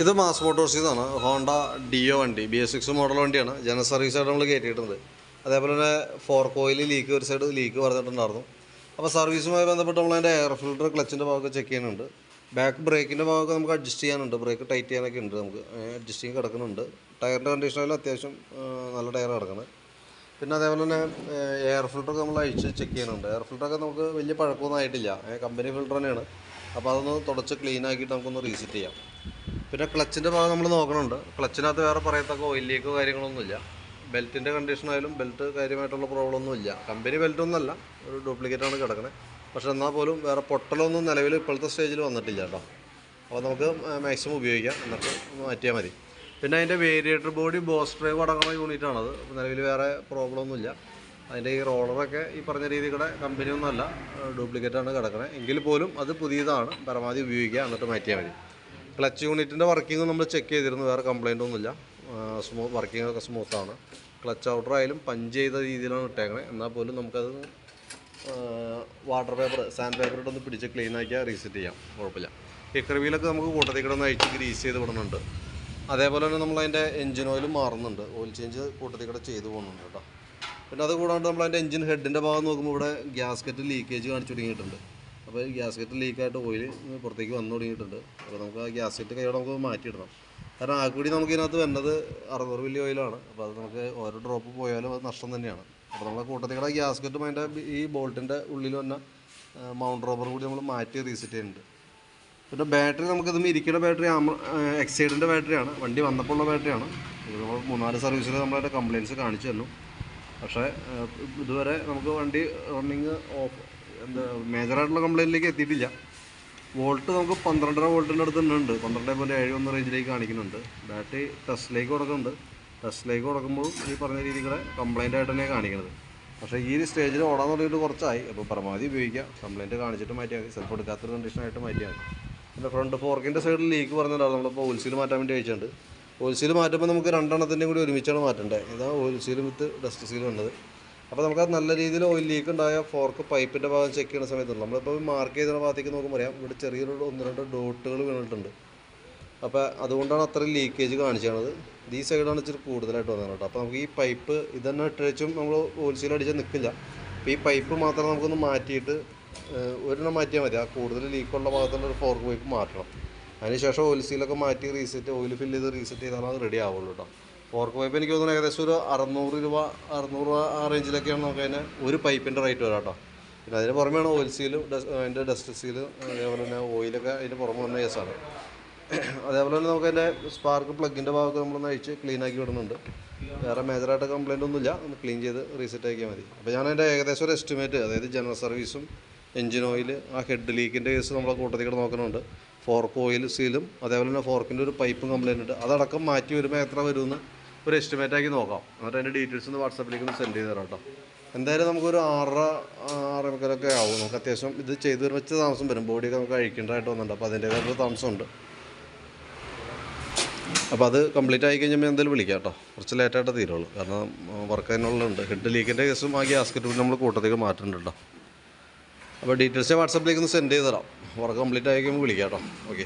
ഇത് മാസ് മോട്ടോഴ്സിൽ നിന്നാണ്. Honda deo വണ്ടി, BS6 മോഡൽ വണ്ടിയാണ്. ജനറൽ സർവീസായിട്ട് നമ്മൾ കയറ്റിയിട്ടുണ്ട്. അതേപോലെ തന്നെ ഫോർക്ക് ഓയിൽ ലീക്ക് ഒരു സൈഡ് ലീക്ക് പറഞ്ഞിട്ടുണ്ടായിരുന്നു. അപ്പോൾ സർവീസുമായി ബന്ധപ്പെട്ട് നമ്മളതിൻ്റെ എയർ ഫിൽറ്റർ, ക്ലച്ചിൻ്റെ ഭാഗമൊക്കെ ചെക്ക് ചെയ്യാനുണ്ട്. ബാക്ക് ബ്രേക്കിൻ്റെ ഭാഗമൊക്കെ നമുക്ക് അഡ്ജസ്റ്റ് ചെയ്യാനുണ്ട്. ബ്രേക്ക് ടൈറ്റ് ചെയ്യാനൊക്കെ ഉണ്ട്, നമുക്ക് അഡ്ജസ്റ്റിങ് കിടക്കുന്നുണ്ട്. ടയറിൻ്റെ കണ്ടീഷനായാലും അത്യാവശ്യം നല്ല ടയർ കിടക്കുന്നത്. പിന്നെ അതേപോലെ തന്നെ എയർ ഫിൽറ്ററൊക്കെ നമ്മൾ അഴിച്ച് ചെക്ക് ചെയ്യാനുണ്ട്. എയർ ഫിൽറ്ററൊക്കെ നമുക്ക് വലിയ പഴക്കമൊന്നും ആയിട്ടില്ല, കമ്പനി ഫിൽറ്റർ തന്നെയാണ്. അപ്പോൾ അതൊന്ന് തുടച്ച് ക്ലീൻ ആക്കിയിട്ട് നമുക്കൊന്ന് റീസെറ്റ് ചെയ്യാം. പിന്നെ ക്ലച്ചിൻ്റെ ഭാഗം നമ്മൾ നോക്കണുണ്ട്. ക്ലച്ചിനകത്ത് വേറെ പറയത്തക്ക ഓയിൽ ലീക്കോ കാര്യങ്ങളൊന്നുമില്ല. ബെൽറ്റിൻ്റെ കണ്ടീഷനായാലും ബെൽറ്റ് കാര്യമായിട്ടുള്ള പ്രോബ്ലം ഒന്നുമില്ല. കമ്പനി ബെൽറ്റൊന്നുമല്ല, ഒരു ഡ്യൂപ്ലിക്കേറ്റാണ് കിടക്കുന്നത്. പക്ഷെ എന്നാൽ പോലും വേറെ പൊട്ടലൊന്നും നിലവിൽ ഇപ്പോഴത്തെ സ്റ്റേജിൽ വന്നിട്ടില്ല കേട്ടോ. അപ്പോൾ നമുക്ക് മാക്സിമം ഉപയോഗിക്കാം, എന്നിട്ട് മാറ്റിയാൽ മതി. പിന്നെ അതിൻ്റെ വേരിയേറ്റർ ബോഡി ബോസ് ഡ്രൈവ് അടങ്ങുന്ന യൂണിറ്റാണത്. നിലവിൽ വേറെ പ്രോബ്ലം ഒന്നുമില്ല. അതിൻ്റെ ഈ റോളറൊക്കെ ഈ പറഞ്ഞ രീതിയുടെ കമ്പനിയൊന്നുമല്ല, ഡ്യൂപ്ലിക്കേറ്റാണ് കിടക്കുന്നത്. എങ്കിൽ പോലും അത് പുതിയതാണ്, പരമാവധി ഉപയോഗിക്കുക, എന്നിട്ട് മാറ്റിയാൽ മതി. ക്ലച്ച് യൂണിറ്റിൻ്റെ വർക്കിംഗ് നമ്മൾ ചെക്ക് ചെയ്തിരുന്നു, വേറെ കംപ്ലൈൻ്റ് ഒന്നുമില്ല. വർക്കിംഗ് ഒക്കെ സ്മൂത്താണ്. ക്ലച്ച് ഔട്ടർ ആയാലും പഞ്ച് ചെയ്ത രീതിയിലാണ് ഇട്ടേക്കണത്. എന്നാൽ പോലും നമുക്കത് വാട്ടർ പേപ്പർ, സാൻഡ് പേപ്പർ ഇട്ടൊന്ന് പിടിച്ച് ക്ലീൻ ആക്കിയാൽ റീസെറ്റ് ചെയ്യാം, കുഴപ്പമില്ല. കിക്കർ വീലൊക്കെ നമുക്ക് കൂട്ടത്തിൽ ഒന്ന് അഴിച്ച് ഗ്രീസ് ചെയ്ത് വിടുന്നുണ്ട്. അതേപോലെ തന്നെ നമ്മളതിൻ്റെ എൻജിൻ ഓയിൽ മാറുന്നുണ്ട്, ഓയിൽ ചേഞ്ച് കൂട്ടത്തിൽ ചെയ്ത് പോകുന്നുണ്ട് കേട്ടോ. പിന്നെ അത് കൂടാണ്ട് നമ്മളതിൻ്റെ എൻജിൻ ഹെഡിൻ്റെ ഭാഗം നോക്കുമ്പോൾ ഇവിടെ ഗ്യാസ്കറ്റ് ലീക്കേജ് കാണിച്ചു തുടങ്ങിയിട്ടുണ്ട്. അപ്പോൾ ഈ ഗ്യാസ്കറ്റ് ലീക്കായിട്ട് ഓയിൽ പുറത്തേക്ക് വന്നു തുടങ്ങിയിട്ടുണ്ട്. അപ്പോൾ നമുക്ക് ആ ഗ്യാസ്കറ്റ് കൈയോടെ നമുക്ക് മാറ്റിയിടണം. കാരണം ആ കൂടി നമുക്കിതിനകത്ത് വരുന്നത് 600 മില്ലി ഓയിലാണ്. അപ്പോൾ അത് നമുക്ക് ഓരോ ഡ്രോപ്പ് പോയാലും അത് നഷ്ടം തന്നെയാണ്. അപ്പോൾ നമ്മളെ കൂട്ടത്തിലുള്ള ഗ്യാസ്കറ്റും അതിൻ്റെ ഈ ബോൾട്ടിൻ്റെ ഉള്ളിൽ വന്ന മൗണ്ട് റബ്ബർ കൂടി നമ്മൾ മാറ്റി റീസെറ്റ് ചെയ്യുന്നുണ്ട്. പിന്നെ ബാറ്ററി നമുക്കിതും ഇരിക്കുന്ന ബാറ്ററി എക്സൈഡിൻ്റെ ബാറ്ററിയാണ്, വണ്ടി വന്നപ്പോൾ ഉള്ള ബാറ്ററിയാണ്. ഇത് നമ്മൾ 3-4 സർവീസിൽ നമ്മളതിൻ്റെ കംപ്ലയിൻറ്റ്സ് കാണിച്ചു തന്നു. പക്ഷേ ഇതുവരെ നമുക്ക് വണ്ടി റണ്ണിങ് മേജറായിട്ടുള്ള കംപ്ലയിൻറ്റിലേക്ക് എത്തിയിട്ടില്ല. വോൾട്ട് നമുക്ക് 12.5 വോൾട്ടിൻ്റെ അടുത്ത് ഉണ്ട്, 12.71 റേഞ്ചിലേക്ക് കാണിക്കുന്നുണ്ട്. ബാറ്ററി ടെസ്റ്റിലേക്ക് കൊടുക്കുന്നുണ്ട്. ടെസ്റ്റിലേക്ക് കൊടുക്കുമ്പോൾ ഈ പറഞ്ഞ രീതികളെ കംപ്ലയിൻ്റ് ആയിട്ട് തന്നെയാണ് കാണിക്കുന്നത്. പക്ഷേ ഈ ഒരു സ്റ്റേജിൽ ഓടാൻ തുടങ്ങിയിട്ട് കുറച്ചായി. അപ്പോൾ പരമാവധി ഉപയോഗിക്കുക, കംപ്ലയിൻറ്റ് കാണിച്ചിട്ട് മാറ്റിയാൽ മതി, സെൽഫ് എടുക്കാത്തൊരു കണ്ടീഷനായിട്ട് മാറ്റിയാൽ മതി. പിന്നെ ഫ്രണ്ട് ഫോർക്കിൻ്റെ സൈഡിൽ ലീക്ക് പറഞ്ഞിട്ടുണ്ടായിരുന്നു, നമ്മളിപ്പോൾ ഓയിൽ സീൽ മാറ്റാൻ വേണ്ടി അയച്ചിട്ടുണ്ട്. ഓയിൽ സീൽ മാറ്റുമ്പോൾ നമുക്ക് 2 എണ്ണത്തിൻ്റെയും കൂടി ഒരുമിച്ചാണ് മാറ്റേണ്ടത്. ഇതാണ് ഓയിൽ സീൽ വിത്ത് ഡസ്റ്റ് സീൽ വന്നത്. അപ്പോൾ നമുക്കത് നല്ല രീതിയിൽ ഓയിൽ ലീക്ക് ഉണ്ടായ ഫോർക്ക് പൈപ്പിൻ്റെ ഭാഗം ചെക്ക് ചെയ്യുന്ന സമയത്തുണ്ട്. നമ്മളിപ്പോൾ മാർക്ക് ചെയ്ത ഭാഗത്തേക്ക് നോക്കുമ്പോൾ അറിയാം, ഇവിടെ ചെറിയൊരു 1-2 ഡോട്ടുകൾ വീണിട്ടുണ്ട്. അപ്പോൾ അതുകൊണ്ടാണ് അത്രയും ലീക്കേജ് കാണിച്ചത്. ഈ സൈഡാണ് ഇച്ചിരി കൂടുതലായിട്ട് വന്നത് കേട്ടോ. അപ്പോൾ നമുക്ക് ഈ പൈപ്പ് ഇതന്നെ ഇട്ടും നമ്മൾ ഓയിൽ സീൽ അടിച്ചാൽ നിൽക്കില്ല. അപ്പോൾ ഈ പൈപ്പ് മാത്രം നമുക്കൊന്ന് മാറ്റിയിട്ട് ഒരെണ്ണം മാറ്റിയാൽ മതി. ആ കൂടുതൽ ലീക്കുള്ള ഭാഗത്തുള്ള ഒരു ഫോർക്ക് പൈപ്പ് മാറ്റണം. അതിനുശേഷം ഓയിൽ സീലൊക്കെ മാറ്റി റീസെറ്റ്, ഓയിൽ ഫില്ല് ചെയ്ത് റീസെറ്റ് ചെയ്താൽ അത് റെഡി ആവുള്ളൂ കേട്ടോ. ഫോർക്ക് പൈപ്പ് എനിക്ക് തോന്നുന്നു ഏകദേശം ഒരു 600 രൂപ ആ റേഞ്ചിലൊക്കെയാണ് നമുക്ക് അതിന് ഒരു പൈപ്പിൻ്റെ റേറ്റ് വരാം കേട്ടോ. പിന്നെ അതിന് പുറമെയാണ് ഓയിൽ സീലും അതിൻ്റെ ഡസ്റ്റ് സീല്, അതേപോലെ തന്നെ ഓയിലൊക്കെ അതിന് പുറമെ വന്ന കേസാണ്. അതേപോലെ തന്നെ നമുക്ക് അതിൻ്റെ സ്പാർക്ക് പ്ലഗിൻ്റെ ഭാഗമൊക്കെ നമ്മളൊന്ന് അഴിച്ച് ക്ലീൻ ആക്കി വിടുന്നുണ്ട്. വേറെ മേജറായിട്ട് കംപ്ലയിൻ്റ് ഒന്നുമില്ല, ഒന്ന് ക്ലീൻ ചെയ്ത് റീസെറ്റ് ആക്കിയാൽ മതി. അപ്പോൾ ഞാൻ അതിൻ്റെ ഏകദേശം ഒരു എസ്റ്റിമേറ്റ്, അതായത് ജനറൽ സർവീസും എൻജിൻ ഓയിൽ, ആ ഹെഡ് ലീക്കിൻ്റെ കേസ് നമ്മളെ കൂട്ടത്തിൽ നോക്കുന്നുണ്ട്. ഫോർക്ക് ഓയിൽ സീലും അതേപോലെ തന്നെ ഫോർക്കിൻ്റെ ഒരു പൈപ്പും കംപ്ലയിൻ്റ് ഉണ്ട്. അതടക്കം മാറ്റി വരുമ്പോൾ എത്ര വരുമെന്ന് ഒരു എസ്റ്റിമേറ്റ് ആക്കി നോക്കാം. എന്നിട്ട് അതിൻ്റെ ഡീറ്റെയിൽസ് ഒന്ന് വാട്സാപ്പിലേക്ക് ഒന്ന് സെൻഡ് ചെയ്ത് തരാം കേട്ടോ. എന്തായാലും നമുക്കൊരു 6:30 ആവും. നമുക്ക് അത്യാവശ്യം ഇത് ചെയ്ത് വരുമ്പോൾ വെച്ച് താമസം വരും, ബോഡിയൊക്കെ നമുക്ക് അഴിക്കേണ്ടതായിട്ട് വന്നിട്ടുണ്ട്. അപ്പോൾ അതിൻ്റേതായിട്ടുള്ള താമസമുണ്ട്. അപ്പോൾ അത് കംപ്ലീറ്റ് ആയി കഴിഞ്ഞാൽ എന്തായാലും വിളിക്കാം കേട്ടോ. കുറച്ച് ലേറ്റായിട്ട് തീരുള്ളൂ, കാരണം വർക്ക് അതിനുള്ളുണ്ട്. ഹെഡ് ലീക്കിൻ്റെ കേസും ആ ഗ്യാസ്കറ്റ് കൂടി നമ്മൾ കൂട്ടത്തേക്ക് മാറ്റുന്നുണ്ട് കേട്ടോ. അപ്പോൾ ഡീറ്റെയിൽസ് വാട്സാപ്പിലേക്ക് ഒന്ന് സെൻഡ് ചെയ്ത് തരാം. വർക്ക് കംപ്ലീറ്റ് ആയി കഴിയുമ്പോൾ വിളിക്കാം കേട്ടോ. ഓക്കെ.